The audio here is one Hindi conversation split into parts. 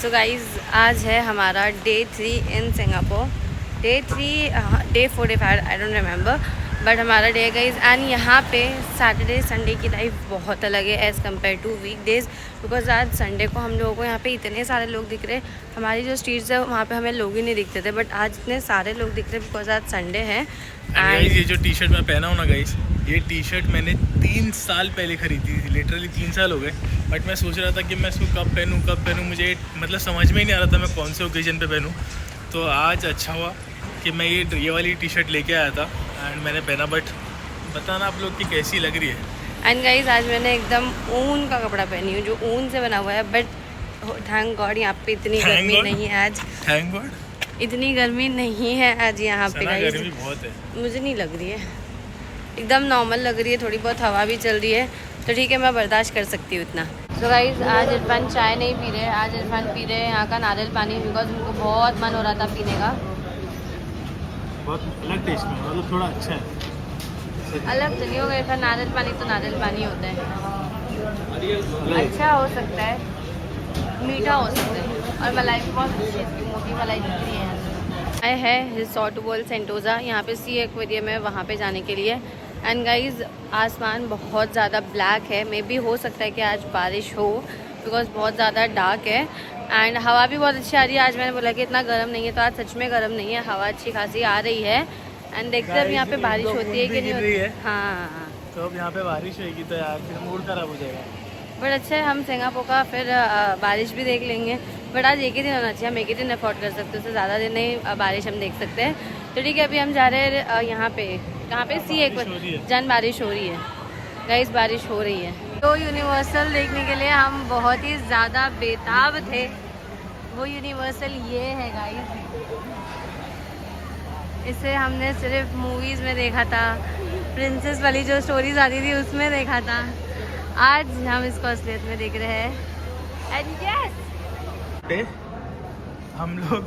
सो गाइज़ आज है हमारा day 3 in Singapore. Day 4 day 5 I don't remember, but हमारा डे गाइज़। एंड यहाँ पे सैटरडे संडे की लाइफ बहुत अलग है as compare to week days. Because आज संडे को हम लोगों को यहाँ पे इतने सारे लोग दिख रहे। हमारी जो स्ट्रीट्स है वहाँ पे हमें लोग ही नहीं दिखते थे, बट आज इतने सारे लोग दिख रहे बिकॉज आज संडे है। एंड ये जो टी शर्ट मैं पहना हूँ ना गाइस, ये टी शर्ट मैंने 3 साल पहले खरीदी थी। लिटरली 3 साल हो गए। बट मैं सोच रहा था कि मैं इसको कब पहनूँ मुझे मतलब समझ में ही नहीं आ रहा था मैं कौन से ओकेजन पे पहनूँ। तो आज अच्छा हुआ कि मैं ये वाली टी शर्ट लेके आया था एंड मैंने पहना। बट बताना आप लोग की कैसी लग रही है। एंड गाइज आज मैंने एकदम ऊन का कपड़ा पहनी हूँ जो ऊन से बना हुआ है। बट थैंक गॉड यहाँ पे इतनी गर्मी नहीं है आज। थैंक गॉड इतनी गर्मी नहीं है आज यहाँ पे गाइज। गर्मी बहुत है। मुझे नहीं लग रही है, एकदम नॉर्मल लग रही है। थोड़ी बहुत हवा भी चल रही है तो ठीक है, मैं बर्दाश्त कर सकती हूँ इतना। तो गाइज आज इरफान चाय नहीं पी रहे। आज इरफान पी रहे हैं यहाँ का नारियल पानी, बिकॉज उनको बहुत मन हो रहा था पीने का। बहुत अलग टेस्ट में, मतलब थोड़ा अच्छा है। अलग तो नहीं होगा इरफान, नारियल पानी तो नारियल पानी होता है। अच्छा हो सकता है, मीठा हो सकता है, और मलाई भी बहुत अच्छी है, इसकी मोटी मलाई दिख रही है। आए है रिसोर्ट वर्ल्ड सेंटोज़ा, यहाँ पे सी एक्वेरियम है, वहाँ पे जाने के लिए। एंड गाइज आसमान बहुत ज़्यादा ब्लैक है। मे बी हो सकता है कि आज बारिश हो बिकॉज बहुत ज़्यादा डार्क है। एंड हवा भी बहुत अच्छी आ रही है। आज मैंने बोला कि इतना गर्म नहीं है, तो आज सच में गर्म नहीं है, हवा अच्छी खासी आ रही है। एंड देखते हैं अब यहाँ पे बारिश होती है कि नहीं होती है। हाँ, तो अब यहाँ पे बारिश होगी तो यार फिर मूड खराब हो जाएगा। बट अच्छा है, हम सिंगापुर का फिर बारिश भी देख लेंगे। बट आज एक ही दिन होना चाहिए, हम एक ही दिन अफोर्ड कर सकते हैं, उससे ज़्यादा दिन नहीं बारिश हम देख सकते हैं। तो ठीक है, अभी हम जा रहे हैं यहाँ पे, कहाँ पे सी एक जन बारिश हो रही है गाइस, बारिश हो रही है। तो यूनिवर्सल देखने के लिए हम बहुत ही ज़्यादा बेताब थे। वो यूनिवर्सल ये है गाइस, इसे हमने सिर्फ मूवीज़ में देखा था, प्रिंसेस वाली जो स्टोरीज आती थी उसमें देखा था। आज हम इसको असलियत में देख रहे हैं। एंड यस, हम लोग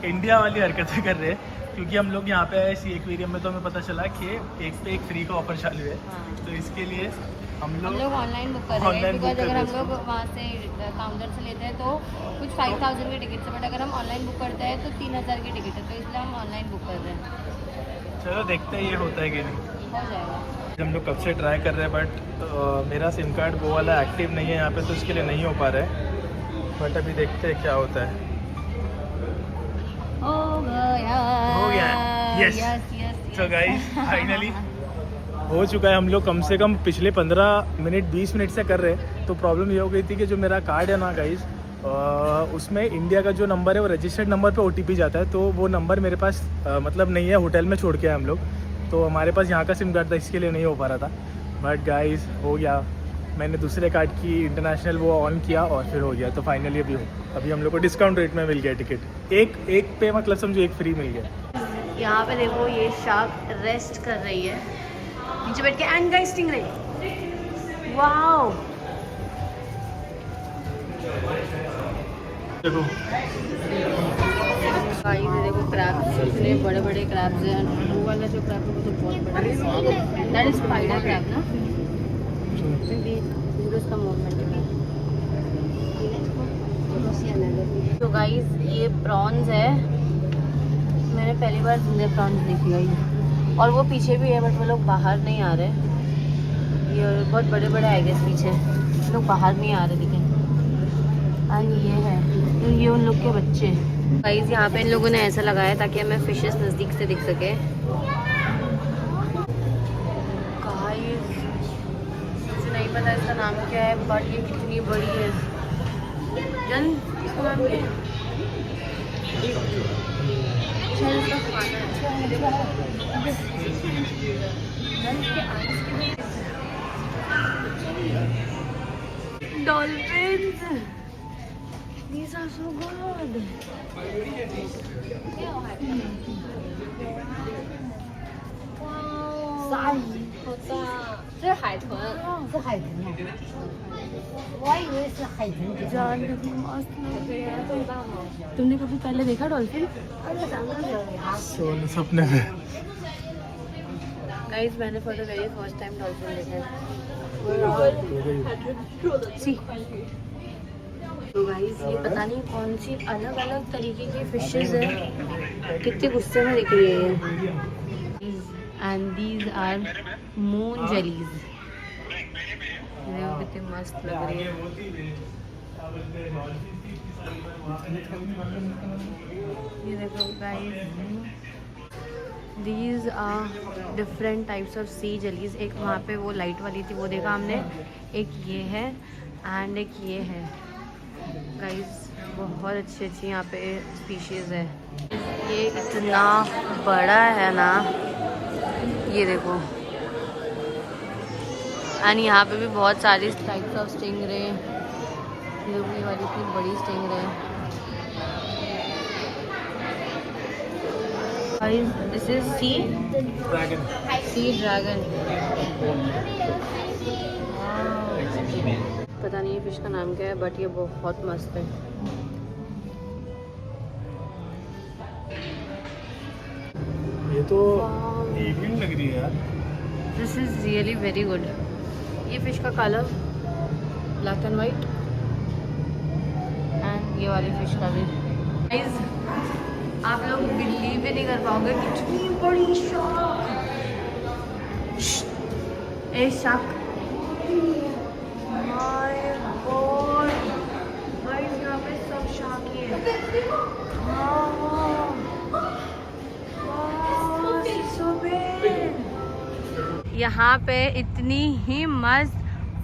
इंडिया वाली हरकतें कर रहे हैं क्योंकि हम लोग यहाँ पे आए सी एक्वेरियम में, तो हमें पता चला कि एक पे एक फ्री का ऑफर चालू है। तो इसके लिए हम लोग ऑनलाइन बुक कर रहे हैं। बिकॉज अगर हम लोग वहाँ से काउंटर से लेते हैं तो कुछ 5000 की टिकट है, बट अगर हम ऑनलाइन बुक करते हैं तो 3000 की टिकट है, तो इसलिए हम ऑनलाइन बुक कर रहे हैं। चलो देखते हैं ये होता है कि नहीं। हो जाएगा। हम लोग कब से ट्राई कर रहे हैं, बट मेरा सिम कार्ड वो वाला एक्टिव नहीं है यहाँ पे, तो इसके लिए नहीं हो पा रहा है। बट अभी देखते हैं क्या होता है। हो गया यस। तो गाइस फाइनली हो चुका है। हम लोग कम से कम पिछले 15 मिनट 20 मिनट से कर रहे हैं। तो प्रॉब्लम ये हो गई थी कि जो मेरा कार्ड है ना गाइस, उसमें इंडिया का जो नंबर है वो रजिस्टर्ड नंबर पे OTP जाता है, तो वो नंबर मेरे पास मतलब नहीं है, होटल में छोड़ के आए हम लोग। तो हमारे पास यहाँ का सिम कार्ड था, इसके लिए नहीं हो पा रहा था। बट गाइस हो गया, मैंने दूसरे कार्ड की इंटरनेशनल वो ऑन किया और फिर हो गया। तो फाइनली अभी हम लोग को डिस्काउंट रेट में मिल गया टिकट। एक पे मतलब समझो एक फ्री मिल गया। यहाँ पे देखो ये शार्क रेस्ट कर रही है नीचे बैठ के। एंड गाइस स्टिंगरे, वाओ देखो गाइस, ये देखो क्रैब्स, इतने बड़े बड़े क्रैब्स हैं। वो वाला जो क्रैब है वो तो बहुत बड़ा है, दैट इज स्पाइडर क्रैब ना। इसका मूवमेंट तो गाइस ये प्रॉन्स है, मैंने पहली बार जिंदगी प्रॉन्स देखी है। और वो पीछे भी है बट वो लोग बाहर नहीं आ रहे। ये बहुत बड़े बड़े आई गेस पीछे, लोग बाहर नहीं आ रहे लेकिन। एंड ये है, ये उन लोग के बच्चे। गाइस यहाँ पे इन लोगों ने ऐसा लगाया ताकि हमें फिशेस नज़दीक से दिख सके। गाइस मुझे नहीं पता इसका नाम क्या है, बट ये कितनी बड़ी है। जन इसका नाम क्या है? Dolphins. These are so good. 鲨鱼，好大！这是海豚，是海豚啊！我还以为是海豚比较。 तुमने कभी पहले देखा डॉल्फिन? सपने में। गाइस मैंने for the very first time dolphin देखा है। सी तो गाइस ये पता नहीं कौन सी अलग अलग तरीके की फिशेस है, कितने गुस्से में दिख रही है ये। And these are moon jellies, देखो कितनी मस्त लग रही है। ये देखो guys, these are different types of sea jellies. एक वहाँ पे वो लाइट वाली थी वो देखा हमने, एक ये है एंड एक ये है। गाइस बहुत अच्छी अच्छी यहाँ पे स्पीशीज़ है। ये इतना बड़ा है ना, ये देखो। एंड यहाँ पे भी बहुत सारी टाइप्स ऑफ स्टिंगरे, ये वाली इतनी बड़ी stingray. This is sea dragon. पता नहीं ये फिश का नाम क्या है, बट ये बहुत मस्त है। ये तो इवनिंग लग रही है यार। This is really very good. ये फिश का colour black and white, and ये वाली फिश का भी। गाइस आप लोग बिलीव भी नहीं कर पाओगे कितनी बड़ी shark. A shark, my God guys यहाँ पे सब शार्क ही है। यहाँ पे इतनी ही मस्त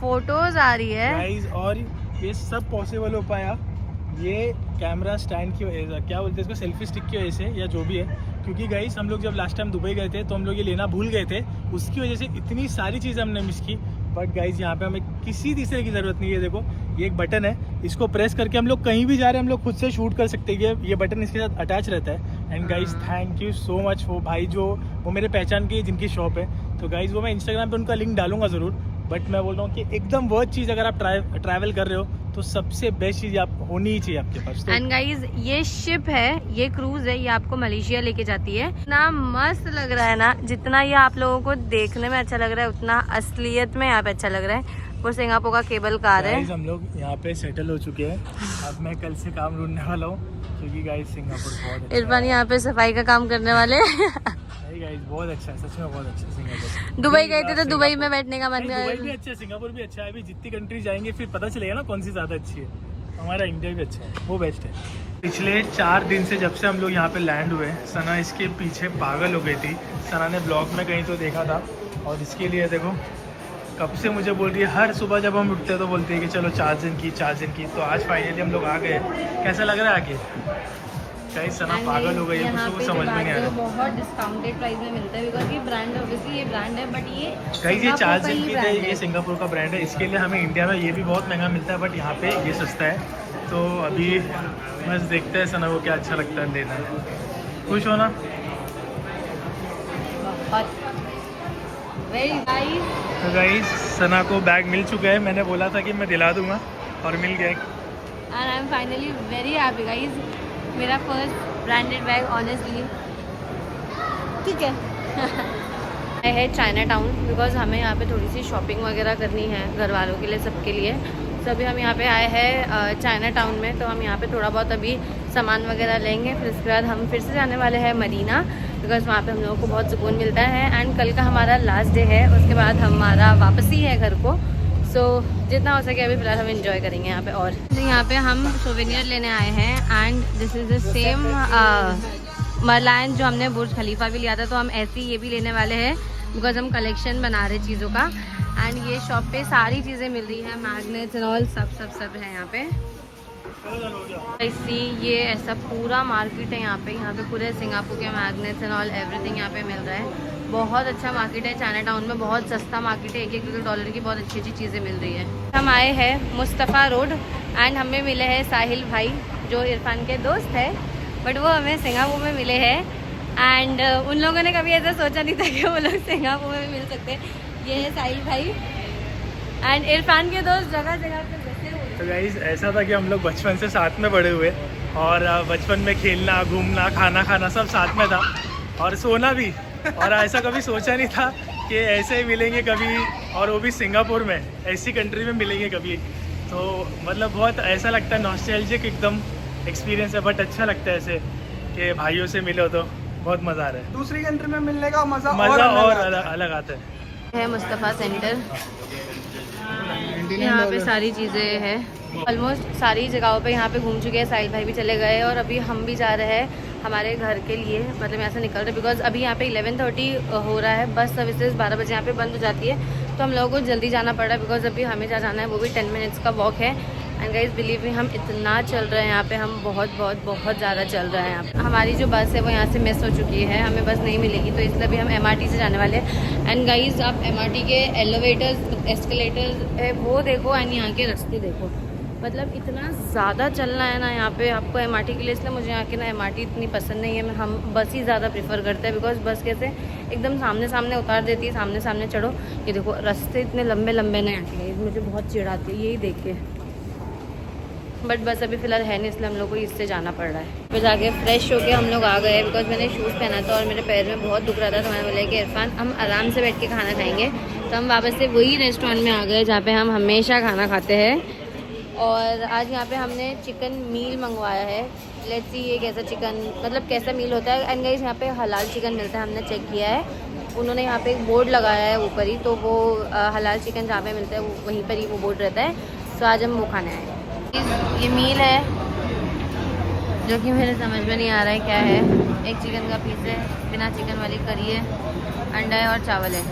फोटोज आ रही है गाइस, और ये सब पॉसिबल हो पाया ये कैमरा स्टैंड की वजह, क्या बोलते हैं इसको, सेल्फी स्टिक की वजह से, या जो भी है। क्योंकि गाइस हम लोग जब लास्ट टाइम दुबई गए थे तो हम लोग ये लेना भूल गए थे, उसकी वजह से इतनी सारी चीज़ें हमने मिस की। बट गाइस यहाँ पे हमें किसी तीसरे की ज़रूरत नहीं है। देखो ये एक बटन है, इसको प्रेस करके हम लोग कहीं भी जा रहे हैं हम लोग खुद से शूट कर सकते हैं। ये बटन इसके साथ अटैच रहता है। And guys thank you so much वो भाई जो वो मेरे पहचान की जिनकी शॉप है। तो गाइस वो मैं इंस्टाग्राम पे उनका लिंक डालूंगा ज़रूर। बट मैं बोल रहा हूँ कि एकदम वो चीज़ अगर आप ट्रैवल कर रहे हो तो सबसे बेस्ट चीज़ आप होनी ही चाहिए आपके पास। एंड गाइज ये शिप है, ये क्रूज है, ये आपको मलेशिया लेके जाती है। इतना मस्त लग रहा है ना, जितना ये आप लोगों को देखने में अच्छा लग रहा है उतना असलियत में यहाँ पे अच्छा लग रहा है। वो सिंगापुर का केबल कार है। हम लोग यहाँ पे सेटल हो चुके हैं। अब मैं कल से काम ढूंढने वाला हूँ क्योंकि गाइस सिंगापुर बहुत अच्छा है। इरफान यहाँ पे सफाई का काम करने वाले गाइस बहुत अच्छा है, सच में बहुत अच्छा है सिंगापुर। दुबई गए थे तो दुबई में बैठने का मन दुबई भी अच्छा है, सिंगापुर भी अच्छा है। अभी जितनी कंट्री जाएंगे फिर पता चलेगा ना कौन सी ज़्यादा अच्छी है। हमारा इंडिया भी अच्छा है, वो बेस्ट है। पिछले 4 दिन से जब से हम लोग यहाँ पे लैंड हुए, सना इसके पीछे पागल हो गई थी। सना ने ब्लॉग में कहीं तो देखा था, और इसके लिए देखो कब से मुझे बोल रही है। हर सुबह जब हम उठते हैं तो बोलते हैं कि चलो 4 दिन की। तो आज फाइनली हम लोग आ गए। कैसा लग रहा है आगे? कहीं सना पागल हो गई है, कुछ समझ में नहीं आ रहा। बहुत डिस्काउंटेड प्राइस में मिलता है बिकॉज ये ब्रांड ऑब्वियसली ये ब्रांड है, बट ये कहीं ये 4 दिन की है, ये सिंगापुर का ब्रांड है। इसके लिए हमें इंडिया में ये भी बहुत महंगा मिलता है, बट यहाँ पे ये सस्ता है। तो अभी बस देखते हैं सना को क्या अच्छा लगता है लेना है। खुश हो ना? तो गाइस सना को बैग मिल चुका है। मैंने बोला था कि मैं दिला दूंगा और मिल गया। And I am finally very happy guys. मेरा फर्स्ट ब्रांडेड बैग ऑनेस्टली ठीक है है चाइना टाउन, बिकॉज हमें यहाँ पे थोड़ी सी शॉपिंग वगैरह करनी है घर वालों के लिए, सबके लिए। तो अभी हम यहाँ पे आए हैं चाइना टाउन में, तो हम यहाँ पे थोड़ा बहुत अभी सामान वगैरह लेंगे। फिर उसके बाद हम फिर से जाने वाले हैं मरीना, बिकॉज वहाँ पे हम लोगों को बहुत सुकून मिलता है। एंड कल का हमारा लास्ट डे है, उसके बाद हमारा वापसी है घर को। सो जितना हो सके अभी फिलहाल हम इंजॉय करेंगे यहाँ पे। और यहाँ पे हम सोवेनियर लेने आए हैं, and this is the same Merlion जो हमने बुर्ज खलीफा भी लिया था, तो हम ऐसे ही ये भी लेने वाले हैं बिकॉज हम कलेक्शन बना रहे चीज़ों का। एंड ये शॉप पे सारी चीज़ें मिल रही हैं, मैग्नेट्स एंड ऑल, सब है यहाँ पे। ऐसी ये ऐसा पूरा मार्केट है यहाँ पे पूरे सिंगापुर के मैग्नेट्स एंड ऑल एवरीथिंग यहाँ पे मिल रहा है। बहुत अच्छा मार्केट है चाइना टाउन में, बहुत सस्ता मार्केट है। $1 $1 की बहुत अच्छी चीज़ें मिल रही है। हम आए हैं मुस्तफ़ा रोड, एंड हमें मिले हैं साहिल भाई जो इरफान के दोस्त है, बट वो हमें सिंगापुर में मिले हैं। एंड उन लोगों ने कभी ऐसा सोचा नहीं था कि वो लोग सिंगापुर में मिल सकते हैं। ये है साहिल भाई एंड इरफान के दोस्त जगह जगह पे बसे हुए। तो गाइस ऐसा था कि हम लोग बचपन से साथ में बड़े हुए, और बचपन में खेलना, घूमना, खाना सब साथ में था, और सोना भी। और ऐसा कभी सोचा नहीं था कि ऐसे ही मिलेंगे कभी, और वो भी सिंगापुर में, ऐसी कंट्री में मिलेंगे कभी। तो मतलब बहुत ऐसा लगता है, नॉस्टैल्जिक एकदम एक्सपीरियंस है, बट अच्छा लगता है ऐसे कि भाइयों से मिलो तो बहुत मज़ा आ रहा है। दूसरी कंट्री में मिलने का मज़ा और अलग आता है मुस्तफ़ा सेंटर, यहाँ पे सारी चीज़ें हैं, ऑलमोस्ट सारी जगहों पे यहाँ पे घूम चुके हैं। साहिल भाई भी चले गए और अभी हम भी जा रहे हैं हमारे घर के लिए, मतलब यहाँ से निकल रहे बिकॉज अभी यहाँ पे 11:30 हो रहा है, बस सर्विसेज 12 बजे यहाँ पे बंद हो जाती है, तो हम लोगों को जल्दी जाना पड़ रहा है बिकॉज अभी हमें जहाँ जाना है वो भी 10 मिनट्स का वॉक है। एंड गाइस बिलीव मी, हम इतना चल रहे हैं यहाँ पे, हम बहुत बहुत बहुत ज़्यादा चल रहे हैं यहाँ पे। हमारी जो बस है वो यहाँ से मिस हो चुकी है, हमें बस नहीं मिलेगी, तो इसलिए भी हम MRT से जाने वाले हैं। एंड गाइस आप MRT के एलिवेटर्स एस्केलेटर्स है वो देखो, एंड यहाँ के रास्ते देखो, मतलब इतना ज़्यादा चलना है ना यहाँ पे आपको MRT के लिए, इसलिए मुझे यहाँ की ना MRT इतनी पसंद नहीं है। हम बस ही ज़्यादा प्रेफर करते हैं बिकॉज बस कैसे एकदम सामने सामने उतार देती है, सामने सामने चढ़ो। ये देखो रास्ते इतने लंबे लंबे ना यहाँ के, मुझे बहुत चिढ़ आती है यही देख के, बट बस अभी फ़िलहाल है नहीं, इसलिए हम लोग को इससे जाना पड़ रहा है। फिर जाके फ्रेश होके हम लोग आ गए बिकॉज मैंने शूज़ पहना था और मेरे पैर में बहुत दुख रहा था, तो मैंने बोला कि इरफान हम आराम से बैठ के खाना खाएंगे, तो हम वापस से वही रेस्टोरेंट में आ गए जहाँ पे हम हमेशा खाना खाते हैं। और आज यहाँ पे हमने चिकन मील मंगवाया है, लेट्स सी ये कैसा चिकन, मतलब कैसा मील होता है। एंड गाइस यहाँ पे हलाल चिकन मिलता है, हमने चेक किया है, उन्होंने यहाँ पे एक बोर्ड लगाया है ऊपर ही, तो वो हलाल चिकन जहाँ पे मिलता है वहीं पर ही वो बोर्ड रहता है, तो आज हम वो खाने आए हैं। ये मील है जो कि मेरे समझ में नहीं आ रहा है क्या है, एक चिकन का पीस है, बिना चिकन वाली करी है, अंडा है और चावल है।